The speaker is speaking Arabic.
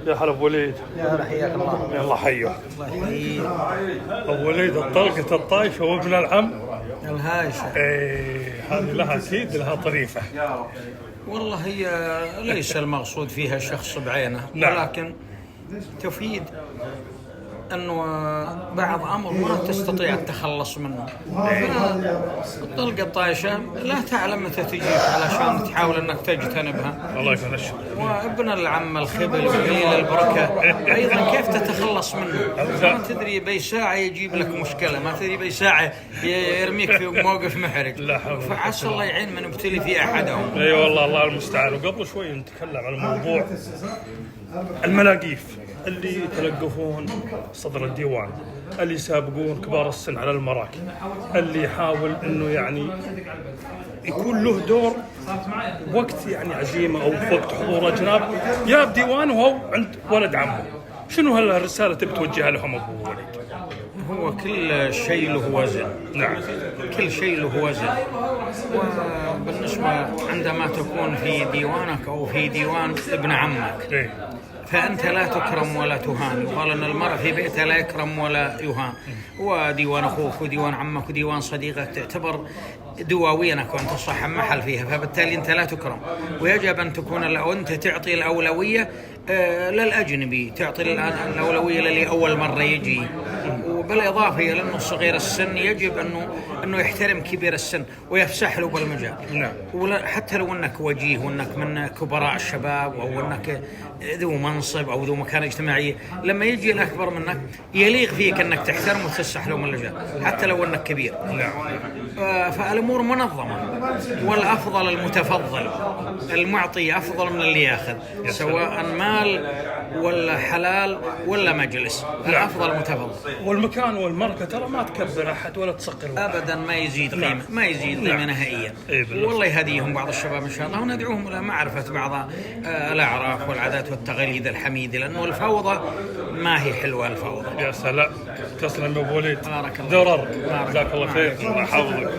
يا هلا ابو وليد. يا هلا حياك الله. يلا حيه. الله يحييك. ابو وليد الطلقة الطايشة وابن العم. الهايشة. ايه هذه لها اكيد لها طريفة. والله هي ليس المقصود فيها شخص بعينه، نعم. ولكن تفيد أنه بعض أمر ما تستطيع التخلص منه. الطلقة الطايشة لا تعلم متى تجيك علشان تحاول أنك تجتنبها. الله يكون الشكر. وابن العم الخبل وقليل البركة أيضا كيف تتخلص منه؟ ما تدري بأي ساعة يجيب لك مشكلة، ما تدري بأي ساعة يرميك في موقف محرج. فعسى الله يعين من ابتلي في أحدهم. اي والله الله المستعان. وقبل شوي نتكلم عن موضوع الملاقيف اللي يتلقفون صدر الديوان، اللي يسابقون كبار السن على المراكب، اللي يحاول انه يعني يكون له دور وقت يعني عزيمه او وقت حضور اجناب يا بديوانه او عند ولد عمه. شنو هالرساله تبي توجهها لهم ابو وليد؟ هو كل شيء له وزن. نعم. كل شيء له وزن. وبالنسبة عندما تكون في ديوانك أو في ديوان ابن عمك، إيه؟ فأنت لا تكرم ولا تهان. يقال أن المرء في بيته لا يكرم ولا يهان. وديوان أخوك وديوان عمك وديوان صديقك تعتبر دواوينك وأنت صاحب محل فيها، فبالتالي أنت لا تكرم. ويجب أن تكون أنت تعطي الأولوية للأجنبي، تعطي الأولوية للي أول مرة يجي. وبالإضافة إلى أنه صغير السن يجب أنه يحترم كبير السن ويفسح له بالمجال. نعم. حتى لو أنك وجيه وأنك من كبراء الشباب أو أنك ذو منصب أو ذو مكانة اجتماعية، لما يجي الأكبر منك يليق فيك أنك تحترم وتفسح له من المجال حتى لو أنك كبير. نعم. فالأمور منظمة، والأفضل المتفضل، المعطي أفضل من اللي يأخذ، سواء مال ولا حلال ولا مجلس. الأفضل المتفضل. والمكان والمركة ترى ما تكبر أحد ولا تصغر أبدا، ما يزيد قيمة. ما يزيد قيمة نهائيا. والله يهديهم بعض الشباب إن شاء الله، وندعوهم إلى معرفة بعض الأعراف والعادات والتقاليد الحميدة، لأنه الفوضى ما هي حلوة. الفوضى. يا سلام. تسلم يا ابو وليد. بارك الله. درر. جزاك الله خير. الله يحفظك.